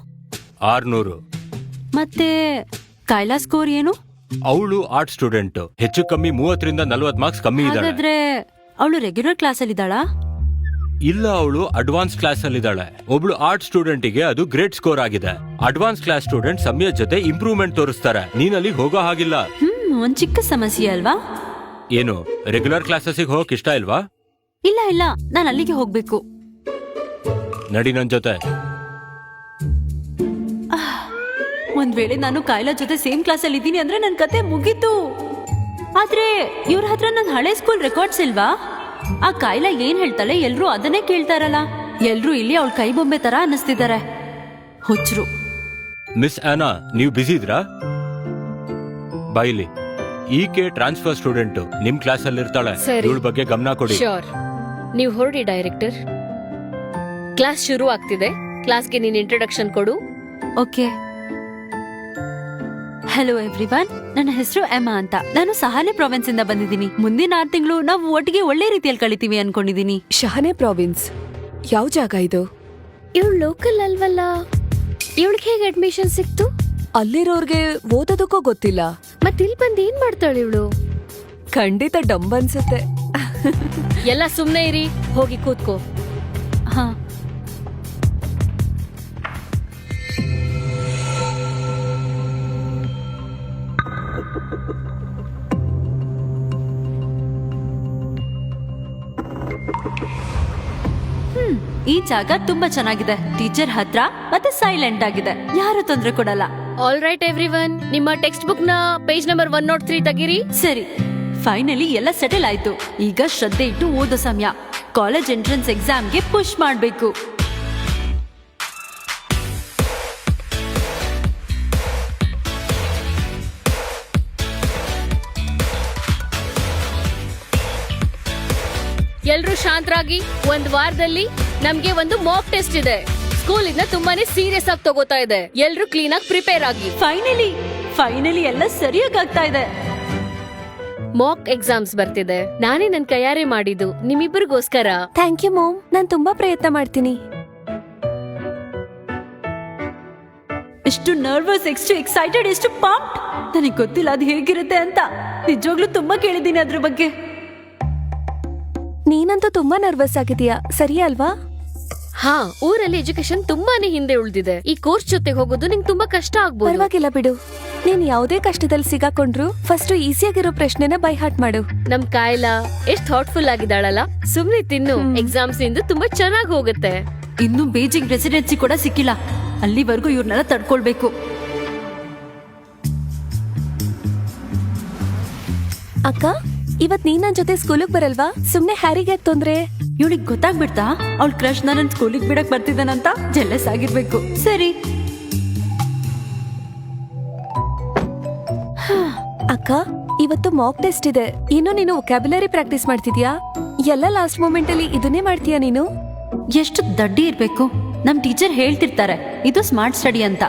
600. ಮತ್ತೆ ಕಾಯ್ಲಾ ಸ್ಕೋರ್ ಏನು? ಅವಳು ಆರ್ಟ್ ಸ್ಟೂಡೆಂಟ್. ಹೆಚ್ಚು ಕಮ್ಮಿ 30ರಿಂದ 40 ಮಾರ್ಕ್ಸ್ ಕಮ್ಮಿ ಇದ್ದಾಳೆ. ಹಾಗಾದ್ರೆ ಅವಳು ರೆಗ್ಯುಲರ್ ಕ್ಲಾಸ್ ಅಲ್ಲಿ ಇದ್ದಾಳಾ? ಇಲ್ಲ, ಅವಳು ಅಡ್ವಾನ್ಸ್ ಕ್ಲಾಸ್ ಅಲ್ಲಿ ಇದ್ದಾಳೆ. ಒಬ್ಳು ಆರ್ಟ್ ಸ್ಟೂಡೆಂಟ್ ಗೆ ಅದು ಗ್ರೇಟ್ ಸ್ಕೋರ್ ಆಗಿದೆ. ಅಡ್ವಾನ್ಸ್ ಕ್ಲಾಸ್ ಸ್ಟೂಡೆಂಟ್ ಸಮಯ ಜೊತೆ ಇಂಪ್ರೂವ್ಮೆಂಟ್ ತೋರಿಸ್ತಾರೆ. ನೀನ್ ಅಲ್ಲಿ ಹೋಗೋ ಹಾಗಿಲ್ಲ. ಒಂದ್ ಚಿಕ್ಕ ಸಮಸ್ಯೆ ಅಲ್ವಾ? ಏನು, ರೆಗ್ಯುಲರ್ ಕ್ಲಾಸಸ್ಗೆ ಹೋಗಕ್ ಇಷ್ಟ ಇಲ್ವಾ? ಇಲ್ಲ ಇಲ್ಲ, ನಾನು ಅಲ್ಲಿಗೆ ಹೋಗ್ಬೇಕು. ನಡಿ ನನ್ ಜೊತೆ. ಒಂದ್ ವೇಳೆ ನಾನು ಕಾಯ್ಲಾ ಜೊತೆ ಸೇಮ್ ಕ್ಲಾಸ್ ಅಲ್ಲಿ ಇದ್ದೀನಿ ಅಂದ್ರೆ ನನ್ ಕತೆ ಮುಗೀತು. ಆದ್ರೆ ಇವ್ರ ಹತ್ರ ನನ್ ಹಳೆ ಸ್ಕೂಲ್ ರೆಕಾರ್ಡ್ಸ್ ಇಲ್ವಾ? ಆ ಕಾಯ್ಲಾ ಏನ್ ಹೇಳ್ತಾಳೆ ಎಲ್ರೂ ಅದನ್ನೇ ಕೇಳ್ತಾರಲ್ಲ. ಎಲ್ರೂ ಇಲ್ಲಿ ಅವಳ ಕೈ ಬೊಂಬೆ ತರ ಅನ್ನಿಸ್ತಿದ್ದಾರೆ. ಹುಚ್ಚರು. ಮಿಸ್ ಆನಾ, ನೀವು ಬಿಸಿ ಇದ್ರಾ? ಬಾಯಿಲಿ. ಈಕೆ ಟ್ರಾನ್ಸ್ಫರ್ ಸ್ಟೂಡೆಂಟ್, ನಿಮ್ ಕ್ಲಾಸ್ ಅಲ್ಲಿ ಇರ್ತಾಳೆ. ಸರಿ. ಇವಳ ಬಗ್ಗೆ ಗಮನ ಕೊಡಿ. ಶ್ಯೂರ್. ನೀವು ಹೊರಡಿ ಡೈರೆಕ್ಟರ್. ಕ್ಲಾಸ್ ಶುರು ಆಗ್ತಿದೆ. ಕ್ಲಾಸ್ಗೆ ನೀನ್ ಇಂಟ್ರೊಡಕ್ಷನ್ ಕೊಡು. ಓಕೆ. ಹಲೋ ಎವ್ರಿವನ್, ನನ್ನ ಹೆಸರು ಎಮಾ ಅಂತ. ನಾನು ಸಹಾನೆ ಪ್ರಾವಿನ್ಸ್ ಇಂದ ಬಂದಿದ್ದೀನಿ. ಮುಂದಿನ 6 ತಿಂಗಳು ನಾವು ಒಟ್ಟಿಗೆ ಒಳ್ಳೆ ರೀತಿಯಲ್ಲಿ ಕಳಿತೀವಿ ಅನ್ಕೊಂಡಿದೀನಿ. ಶಹನೆ ಪ್ರಾವಿನ್ಸ್ ಯಾವ ಜಾಗ ಇದು? ಇವಳು ಲೋಕಲ್ ಅಲ್ವಲ್ಲ, ಇವಳಿಗೆ ಹೇಗೆ ಅಡ್ಮಿಷನ್ ಸಿಕ್ತು? ಅಲ್ಲಿರೋರ್ಗೆ ಓದೋದಕ್ಕೂ ಗೊತ್ತಿಲ್ಲ. ಮತ್ತಿಲ್ ಬಂದ್ ಏನ್ ಮಾಡ್ತಾಳೆ ಇವಳು? ಖಂಡಿತ ಡಂಬ್ ಅನ್ಸುತ್ತೆ. ಎಲ್ಲ ಸುಮ್ನೆ ಇರಿ, ಹೋಗಿ ಕೂತ್ಕೋ. ಹಾ ಈ ಜಾಗ ತುಂಬಾ ಚೆನ್ನಾಗಿದೆ. ಟೀಚರ್ ಹತ್ರ ಮತ್ತೆ ಸೈಲೆಂಟ್ ಆಗಿದೆ, ಯಾರು ತೊಂದ್ರೆ ಕೊಡಲ್ಲ. ಆಲ್ ರೈಟ್ ಎವ್ರಿವನ್, ನಿಮ್ಮ ಟೆಕ್ಸ್ಟ್ ಬುಕ್ ನ ಪೇಜ್ ನಂಬರ್ 103 ತೆಗೀರಿ. ಸರಿ, ಫೈನಲಿ ಎಲ್ಲ ಸೆಟಲ್ ಆಯ್ತು. ಈಗ ಶ್ರದ್ಧೆ ಇಟ್ಟು ಓದೋ ಸಮಯ. ಕಾಲೇಜ್ ಎಂಟ್ರೆನ್ಸ್ ಎಕ್ಸಾಮ್ಗೆ ಪುಷ್ ಮಾಡ್ಬೇಕು. ಎಲ್ರೂ ಶಾಂತರಾಗಿ. ಒಂದ್ ವಾರದಲ್ಲಿ ನಮ್ಗೆ ಒಂದು ಮಾಕ್ ಟೆಸ್ಟ್ ಇದೆ. ಸ್ಕೂಲ್ ಇಂದ ತುಂಬಾನೇ ಸೀರಿಯಸ್ ಆಗಿ ತಗೋತಾ ಇದೆ. ಎಲ್ರೂ ಕ್ಲೀನ್ ಆಗಿ ಪ್ರಿಪೇರ್ ಆಗಿ. ಫೈನಲಿ ಎಲ್ಲ ಸರಿಯಾಗಿ ಆಗ್ತಾ ಇದೆ. ಮಾಕ್ ಎಕ್ಸಾಮ್ಸ್ ಬರ್ತಿದೆ. ನಾನೇ ನನ್ ಕೈಯಾರೆ ಮಾಡಿದ್ದು ನಿಮ್ಮಿಬ್ಬರಿಗೋಸ್ಕರ. ಥ್ಯಾಂಕ್ ಯು ಮಾಮ್, ನಾನ್ ತುಂಬಾ ಪ್ರಯತ್ನ ಮಾಡ್ತೀನಿ. ಎಷ್ಟು ನರ್ವಸ್, ಎಷ್ಟು ಎಕ್ಸೈಟೆಡ್, ಎಷ್ಟು ಪಾಂಪ್ಡ್. ನನಗೆ ಗೊತ್ತಿಲ್ಲ ಅದು ಹೇಗಿರುತ್ತೆ ಅಂತ. ನಿಜವಾಗ್ಲೂ ತುಂಬಾ ಕೇಳಿದ್ದೀನಿ ಅದ್ರ ಬಗ್ಗೆ. ನೀನಂತೂ ತುಂಬಾ ನರ್ವಸ್ ಆಗಿದೀಯಾ, ಸರಿ ಅಲ್ವಾ? ಹಾ, ಊರಲ್ಲಿ ಎಜುಕೇಶನ್ ತುಂಬಾನೇ ಹಿಂದೆ ಉಳಿದಿದೆ. ಈ ಕೋರ್ಸ್ ಜೊತೆಗೆ ಹೋಗೋದು ನಿಂಗೆ ತುಂಬಾ ಕಷ್ಟ ಆಗ್ಬೋದು. ಪರವಾಗಿಲ್ಲ ಬಿಡು. ನೀನ್ ಯಾವುದೇ ಕಷ್ಟದಲ್ಲಿ ಸಿಗಾಕೊಂಡ್ರು ಫಸ್ಟ್ ಈಸಿಯಾಗಿರೋ ಪ್ರಶ್ನೆನ ಬೈ ಹಾರ್ಟ್ ಮಾಡು. ನಮ್ ಕಾಯ್ಲಾ ಎಷ್ಟ್ ಥಾಟ್ಫುಲ್ ಆಗಿದ್ದಾಳಲ್ಲ. ಸುಮ್ನೆ ತಿನ್ನು, ಎಕ್ಸಾಮ್ಸ್ ಇಂದು ತುಂಬಾ ಚೆನ್ನಾಗಿ ಹೋಗುತ್ತೆ. ಇನ್ನು ಬೀಜಿಂಗ್ ರೆಸಿಡೆನ್ಸಿ ಕೂಡ ಸಿಕ್ಕಿಲ್ಲ. ಅಲ್ಲಿವರೆಗೂ ಇವ್ರನ್ನೆಲ್ಲ ತಡ್ಕೊಳ್ಬೇಕು. ಅಕ್ಕ, ಇವತ್ ನೀನ್ ನನ್ ಜೊತೆ ಸ್ಕೂಲಿಗೆ ಬರಲ್ವಾ? ಸುಮ್ನೆ ಹ್ಯಾರಿಗೆ ತೊಂದ್ರೆ. ಇವಳಿಗೆ ಗೊತ್ತಾಗ್ಬಿಡ್ತಾ ಅವಳ ಕ್ರಶ್ ನನ್ನ ಸ್ಕೂಲಿಗೆ ಬಿಡಕ್ ಬರ್ತಿದ್ದಾನಂತ? ಜೆಲ್ಲಸ್ ಆಗಿರ್ಬೇಕು. ಸರಿ ಅಕ್ಕ, ಇವತ್ತು ಮಾಕ್ ಟೆಸ್ಟ್ ಇದೆ. ಇನ್ನು ನೀನು ವೊಕ್ಯಾಬ್ಯುಲರಿ ಪ್ರಾಕ್ಟೀಸ್ ಮಾಡ್ತಿದ್ಯಾ? ಎಲ್ಲ ಲಾಸ್ಟ್ ಮೂಮೆಂಟ್ ಅಲ್ಲಿ ಇದನ್ನೇ ಮಾಡ್ತೀಯಾ ನೀನು? ಎಷ್ಟು ದಡ್ಡಿ ಇರ್ಬೇಕು. ನಮ್ ಟೀಚರ್ ಹೇಳ್ತಿರ್ತಾರೆ ಇದು ಸ್ಮಾರ್ಟ್ ಸ್ಟಡಿ ಅಂತ.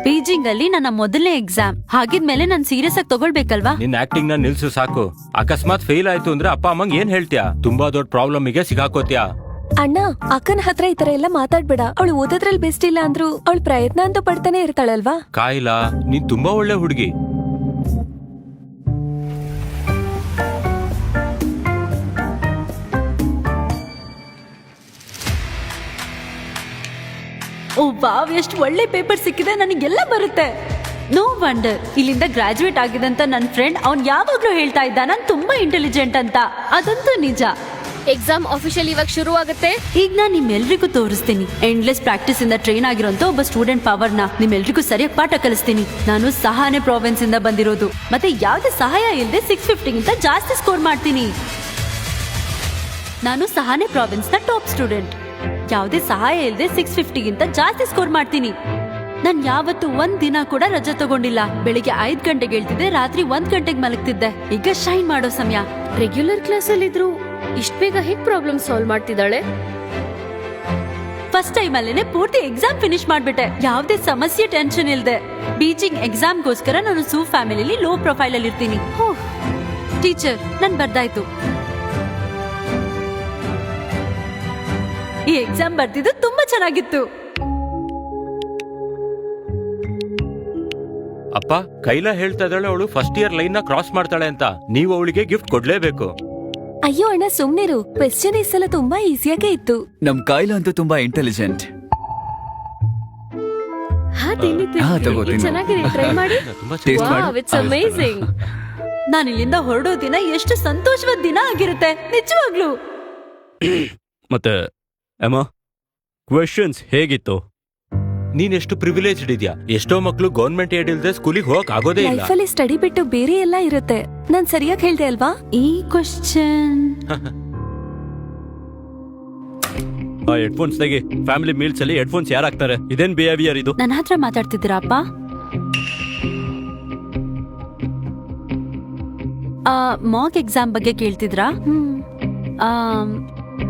ಬೀಜಿಂಗ್ ಅಲ್ಲಿ ನನ್ನ ಮೊದಲನೇ ಎಕ್ಸಾಮ್. ಹಾಗಿದ್ಮೇಲೆ ನಾನ್ ಸೀರಿಯಸ್ ಆಗಿ ತಗೊಳ್ಬೇಕಲ್ವಾ? ನಿನ್ ಆಕ್ಟಿಂಗ್ ನ ನಿಲ್ಸು ಸಾಕು. ಅಕಸ್ಮಾತ್ ಫೇಲ್ ಆಯ್ತು ಅಂದ್ರೆ ಅಪ್ಪ ಅಮ್ಮಂಗ್ ಏನ್ ಹೇಳ್ತೀಯಾ? ತುಂಬಾ ದೊಡ್ಡ ಪ್ರಾಬ್ಲಮ್ ಗೆ ಸಿಗಾಕೋತ್ಯಾ. ಅಣ್ಣ, ಅಕ್ಕನ ಹತ್ರ ಈ ತರ ಎಲ್ಲ ಮಾತಾಡ್ಬೇಡ. ಅವಳು ಓದೋದ್ರಲ್ಲಿ ಬೆಸ್ಟ್ ಇಲ್ಲ ಅಂದ್ರು ಅವಳು ಪ್ರಯತ್ನ ಅಂತೂ ಪಡ್ತಾನೆ ಇರ್ತಾಳಲ್ವಾ? ಕಾಯ್ಲಾ, ನೀನ್ ತುಂಬಾ ಒಳ್ಳೆ ಹುಡುಗಿ. ಓ ವಾವ್, ಎಷ್ಟು ಒಳ್ಳೆ ಪೇಪರ್ ಸಿಕ್ಕಿದೆ. ನನಗೆಲ್ಲ ಬರುತ್ತೆ. ನೋ ವಂಡರ್ ಇಲ್ಲಿಂದ ಗ್ರಾಜುಯೇಟ್ ಆಗಿದೆ ಅಂತ ನನ್ನ ಫ್ರೆಂಡ್ ಅವ್ನ್ ಯಾವಾಗ್ಲೂ ಹೇಳ್ತಾ ಇದ್ದ ನಾನ್ ತುಂಬಾ ಇಂಟೆಲಿಜೆಂಟ್ ಅಂತ. ಅದಂತೂ ನಿಜ. ಎಕ್ಸಾಮ್ ಅಫಿಷಿಯಲ್ ಇವಾಗ ಶುರು ಆಗುತ್ತೆ. ಈಗ ನಾನ್ ನಿಮ್ಮೆಲ್ರಿಗೂ ತೋರಿಸ್ತೀನಿ. ಎಂಡ್ಲೆಸ್ ಪ್ರಾಕ್ಟೀಸ್ ಇಂದ ಟ್ರೈನ್ ಆಗಿರೋಂತ ಒಬ್ಬ ಸ್ಟೂಡೆಂಟ್ ಪವರ್ ನ ನಿಮ್ಮೆಲ್ರಿಗೂ ಸರಿಯಾಗಿ ಪಾಠ ಕಲಿಸ್ತೀನಿ. ನಾನು ಸಹಾನೆ ಪ್ರಾವಿನ್ಸ್ ಇಂದ ಬಂದಿರೋದು. ಮತ್ತೆ ಯಾವ್ದೇ ಸಹಾಯ ಇಲ್ಲದೆ 650 ಗಿಂತ ಜಾಸ್ತಿ ಸ್ಕೋರ್ ಮಾಡ್ತೀನಿ. ನಾನು ಸಹಾನೆ ಪ್ರಾವಿನ್ಸ್ ನ ಟಾಪ್ ಸ್ಟೂಡೆಂಟ್. ಯಾವುದೇ ಸಹಾಯ ಇಲ್ಲದೆ 650 ಗಿಂತ ಜಾಸ್ತಿ ಸ್ಕೋರ್ ಮಾಡ್ತೀನಿ. ನಾನ್ ಯಾವತ್ತು ಒಂದ್ ದಿನ ಕೂಡ ರಜೆ ತಗೊಂಡಿಲ್ಲ. ಬೆಳಿಗ್ಗೆ 5 ಗಂಟೆಗೆ ಹೇಳ್ತಿದ್ದೆ, ರಾತ್ರಿ 1 ಗಂಟೆಗೆ ಮಲಗ್ತಿದ್ದೆ. ಈಗ ಶೈನ್ ಮಾಡೋ ಸಮಯ. ರೆಗ್ಯುಲರ್ ಕ್ಲಾಸ್ ಅಲ್ಲಿ ಇದ್ರು ಇಷ್ಟ ಬೇಗ ಹೇಗ್ ಪ್ರಾಬ್ಲಮ್ ಸಾಲ್ವ್ ಮಾಡ್ತಿದ್ದಾಳೆ? ಫಸ್ಟ್ ಟೈಮ್ ಅಲ್ಲೇನೆ ಪೂರ್ತಿ ಎಕ್ಸಾಮ್ ಫಿನಿಶ್ ಮಾಡ್ಬಿಟ್ಟೆ, ಯಾವುದೇ ಸಮಸ್ಯೆ ಟೆನ್ಷನ್ ಇಲ್ದೆ. ಬೀಚಿಂಗ್ ಎಕ್ಸಾಮ್ಗೋಸ್ಕರ ನಾನು ಸೂ ಫ್ಯಾಮಿಲಿಲಿ ಲೋ ಪ್ರೊಫೈಲ್ ಅಲ್ಲಿ ಇರ್ತೀನಿ. ಟೀಚರ್, ನನ್ ಬರ್ದಾಯ್ತು. ಈ ಎಕ್ಸಾಮ್ ಬರ್ತಿದ್ದು ತುಂಬಾ ಚೆನ್ನಾಗಿತ್ತು. ಅಪ್ಪ, ಕೈಲಾ ಹೇಳ್ತಾ ಇದ್ದಾಳೆ ಅವಳು ಫಸ್ಟ್ ಇಯರ್ ಲೈನ್ ನ ಕ್ರಾಸ್ ಮಾಡ್ತಾಳೆ ಅಂತ. ನೀವು ಅವಳಿಗೆ ಗಿಫ್ಟ್ ಕೊಡ್ಲೇಬೇಕು. ಅಯ್ಯೋ ಅಣ್ಣ, ಸುಮ್ನಿರು. ಕ್ವೆಶ್ಚನ್ ಈ ಸಲ ತುಂಬಾ ಈಸಿಯಾಗೇ ಇತ್ತು. ನಮ್ ಕಾಯ್ಲಾ ಅಂತೂ ತುಂಬಾ ಇಂಟೆಲಿಜೆಂಟ್. ತಗೋತೀನಿ. ಚೆನ್ನಾಗಿದೆ, ಟ್ರೈ ಮಾಡಿ. Taste ಮಾಡಿ. Wow, it's amazing. ನಾನು ಇಲ್ಲಿಂದ ಹೊರಡೋ ದಿನ ಎಷ್ಟು ಸಂತೋಷವಾದ ದಿನ ಆಗಿರುತ್ತೆ ನಿಜವಾಗ್ಲೂ. ಮತ್ತೆ ಅಮ್ಮ, ಕ್ವೆಶನ್ಸ್ ಹೇಗಿತ್ತು? ನೀನ್ ಎಷ್ಟು ಪ್ರಿವಿಲೇಜ್ಡ್ ಇದೆಯಾ. ಎಷ್ಟೋ ಮಕ್ಳು ಗವರ್ಮೆಂಟ್ ಏಡ್ ಇಲ್ದೆ ಸ್ಕೂಲಿಗೆ ಹೋಗಕ್ ಆಗೋದೇ ಇಲ್ಲ. ಲೈಫಲ್ಲಿ ಸ್ಟಡಿ ಬಿಟ್ಟು ಬೇರೆ ಎಲ್ಲ ಇರುತ್ತೆ. ನಾನ್ ಸರಿಯಾಗಿ ಹೇಳ್ದೆ ಅಲ್ವಾ? ಈ ಕ್ವೆಶ್ಚನ್ ಹೆಡ್ಫೋನ್ಸ್ ತೆಗಿ. ಫ್ಯಾಮಿಲಿ ಮೀಲ್ಸ್ ಅಲ್ಲಿ ಹೆಡ್ಫೋನ್ಸ್ ಯಾರು ಹಾಕ್ತಾರೆ? ಇದೇನ್ ಬಿಹೇವಿಯರ್ ಇದು? ನನ್ನ ಹತ್ರ ಮಾತಾಡ್ತಿದ್ದೀರಾ ಅಪ್ಪ? ಮಾಕ್ ಎಕ್ಸಾಮ್ ಬಗ್ಗೆ ಕೇಳ್ತಿದ್ರಾ?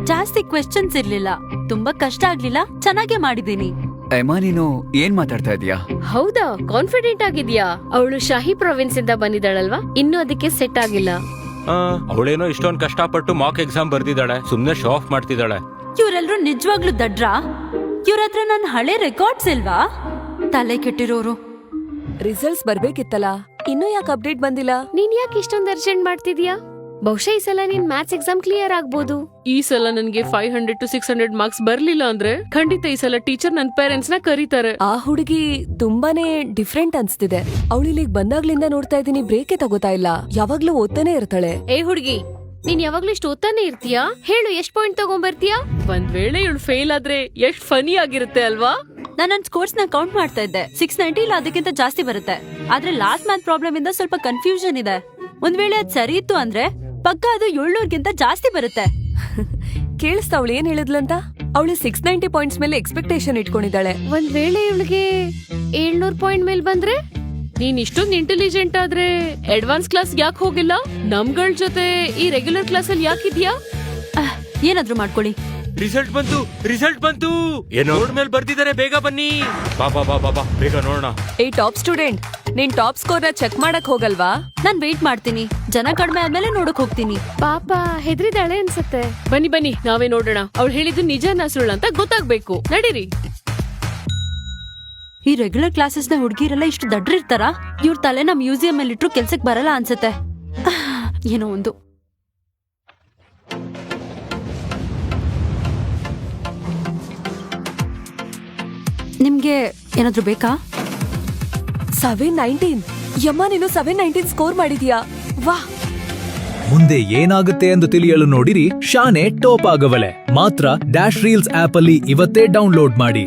ಜಾಸ್ತಿ ಕ್ವೆಶ್ಚನ್ಸ್ ಇರ್ಲಿಲ್ಲ, ತುಂಬಾ ಕಷ್ಟ ಆಗ್ಲಿಲ್ಲ, ಚೆನ್ನಾಗೇ ಮಾಡಿದೀನಿ. ಎಮ್ಮ, ನೀನು ಏನ್ ಮಾತಾಡ್ತಾ ಇದೀಯಾ? ಹೌದಾ, ಕಾನ್ಫಿಡೆಂಟ್ ಆಗಿದ್ಯಾ? ಅವಳು ಶಾಹಿ ಪ್ರಾವಿನ್ಸ್ ಇಂದ ಬಂದಿದ್ದಾಳಲ್ವಾ, ಇನ್ನು ಅದಕ್ಕೆ ಸೆಟ್ ಆಗಿಲ್ಲ. ಅವಳೇನೋ ಇಷ್ಟೊಂದು ಕಷ್ಟಪಟ್ಟು ಮಾಕ್ ಎಕ್ಸಾಮ್ ಬರ್ದಿದ್ದಾಳೆ, ಸುಮ್ನೆ ಶೋ ಆಫ್ ಮಾಡ್ತಿದ್ದಾಳೆ. ಇವ್ರೆಲ್ರೂ ನಿಜವಾಗ್ಲೂ ದಡ್ರಾ? ಇವ್ರ ಹತ್ರ ನನ್ನ ಹಳೆ ರೆಕಾರ್ಡ್ಸ್ ಇಲ್ವಾ? ತಲೆ ಕೆಟ್ಟಿರೋರು. ರಿಸಲ್ಟ್ಸ್ ಬರ್ಬೇಕಿತ್ತಲ್ಲ, ಇನ್ನೂ ಯಾಕೆ ಅಪ್ಡೇಟ್ ಬಂದಿಲ್ಲ? ನೀನ್ ಯಾಕೆ ಇಷ್ಟೊಂದು ಅರ್ಜೆಂಟ್ ಮಾಡ್ತಿದ್ಯಾ? ಬಹುಶಃ ಈ ಸಲ ನಿನ್ ಮ್ಯಾಥ್ಸ್ ಎಕ್ಸಾಮ್ ಕ್ಲಿಯರ್ ಆಗ್ಬೋದು. ಈ ಸಲ ನನ್ಗೆ 500 to 600 ಮಾರ್ಕ್ಸ್ ಬರ್ಲಿಲ್ಲ ಅಂದ್ರೆ ಖಂಡಿತ ಈ ಸಲ ಟೀಚರ್ ನನ್ ಪೇರೆಂಟ್ಸ್ ನ ಕರೀತಾರೆ. ಆ ಹುಡುಗಿ ತುಂಬಾನೇ ಡಿಫ್ರೆಂಟ್ ಅನ್ಸ್ತಿದೆ. ಅವಳು ಇಲ್ಲಿಗ್ ಬಂದಾಗ್ಲಿಂದ ನೋಡ್ತಾ ಇದೀನಿ, ಬ್ರೇಕೇ ತಗೋತಾ ಇಲ್ಲ. ಯಾವಾಗ್ಲೂ ಓದ್ತಾನೆ ಇರ್ತಾಳೆ. ಏ ಹುಡ್ಗಿ, ನೀನ್ ಯಾವಾಗ್ಲೂ ಇಷ್ಟು ಓದ್ತಾನೆ ಇರ್ತೀಯಾ? ಹೇಳು, ಎಷ್ಟ್ ಪಾಯಿಂಟ್ ತಗೊಂಡ್ಬರ್ತೀಯಾ? ಒಂದ್ ವೇಳೆ ಇವಳು ಫೇಲ್ ಆದ್ರೆ ಎಷ್ಟ್ ಫನಿ ಆಗಿರುತ್ತೆ ಅಲ್ವಾ? ನಾನು ನನ್ನ ಸ್ಕೋರ್ಸ್ ನ ಕೌಂಟ್ ಮಾಡ್ತಾ ಇದ್ದೆ. 690 ಇಲ್ಲ ಅದಕ್ಕಿಂತ ಜಾಸ್ತಿ ಬರುತ್ತೆ. ಆದ್ರೆ ಲಾಸ್ಟ್ ಮ್ಯಾಥ್ ಪ್ರಾಬ್ಲಮ್ ಇಂದ ಸ್ವಲ್ಪ ಕನ್ಫ್ಯೂಷನ್ ಇದೆ. ಒಂದ್ ವೇಳೆ ಅದ್ ಸರಿ ಇತ್ತು ಅಂದ್ರೆ ಪಕ್ಕ ಅದು 700ಗಿಂತ ಜಾಸ್ತಿ ಬರುತ್ತೆ. ಕೇಳಿಸ್ತಾ ಅವಳು ಏನ್ ಹೇಳಿದ್ಲಂತ? ಅವಳು 690 ಪಾಯಿಂಟ್ಸ್ ಮೇಲೆ ಎಕ್ಸ್ಪೆಕ್ಟೇಷನ್ ಇಟ್ಕೊಂಡಿದ್ದಾಳೆ. ಒಂದ್ ವೇಳೆ ಇವಳಿಗೆ 700 ಪಾಯಿಂಟ್ ಮೇಲ್ ಬಂದ್ರೆ? ನೀನ್ ಇಷ್ಟೊಂದು ಇಂಟೆಲಿಜೆಂಟ್ ಆದ್ರೆ ಅಡ್ವಾನ್ಸ್ ಕ್ಲಾಸ್ ಯಾಕೆ ಹೋಗಿಲ್ಲ? ನಮ್ಗಳ ಜೊತೆ ಈ ರೆಗ್ಯುಲರ್ ಕ್ಲಾಸ್ ಅಲ್ಲಿ ಯಾಕಿದ್ಯಾ? ಏನಾದ್ರೂ ಮಾಡ್ಕೊಳ್ಳಿ. ರಿಸಲ್ಟ್ ಬಂತು. ಏನೋ ಬೋರ್ಡ್ ಮೇಲೆ ಬರ್ದಿದ್ದಾರೆ, ಬೇಗ ಬನ್ನಿ. ಬಾ ಬಾ ಬಾ ಬಾ ಬಾ, ಬೇಗ ನೋಡೋಣ. ಏ ಟಾಪ್ ಸ್ಟೂಡೆಂಟ್, ನೀನ್ ಟಾಪ್ ಸ್ಕೋರ್ ನ ಚೆಕ್ ಮಾಡಕ್ ಹೋಗಲ್ವಾ? ನಾನ್ ವೇಟ್ ಮಾಡ್ತೀನಿ. ಜನ ಕಡಿಮೆ ಆದ್ಮೇಲೆ ನೋಡಕ್ ಹೋಗ್ತೀನಿ. ಪಾಪ ಹೆದ್ರಿದಾಳೆ ಅನ್ಸತ್ತೆ. ಬನ್ನಿ ಬನ್ನಿ, ನಾವೇ ನೋಡೋಣ. ಅವಳು ಹೇಳಿದ್ದು ನಿಜನಾ ಸುಳ್ಳು ಅಂತ ಗೊತ್ತಾಗ್ಬೇಕು. ನಡೀರಿ. ಈ ರೆಗ್ಯುಲರ್ ಕ್ಲಾಸಸ್ ನ ಹುಡುಗಿರೆಲ್ಲ ಇಷ್ಟು ದಡ್ರಿರ್ತಾರ? ಇವ್ರ ತಲೆನ ಮ್ಯೂಸಿಯಂ ಅಲ್ಲಿ ಇಟ್ರು ಕೆಲ್ಸಕ್ ಬರಲ್ಲ ಅನ್ಸತ್ತೆ. ಏನೋ ಒಂದು. ನಿಮ್ಗೆ ಏನಾದ್ರೂ ಬೇಕಾ? 719. ಯಮ್ಮ, ನೀನು 719 ಸ್ಕೋರ್ ಮಾಡಿದ್ಯಾ? ವಾಹ್! ಮುಂದೆ ಏನಾಗುತ್ತೆ ಎಂದು ತಿಳಿಯಲು ನೋಡಿರಿ ಶಾನೆ ಟಾಪ್ ಆಗವಲೆ. ಮಾತ್ರ ಡ್ಯಾಶ್ ರೀಲ್ಸ್ ಆಪ್ ಅಲ್ಲಿ ಇವತ್ತೇ ಡೌನ್ಲೋಡ್ ಮಾಡಿ.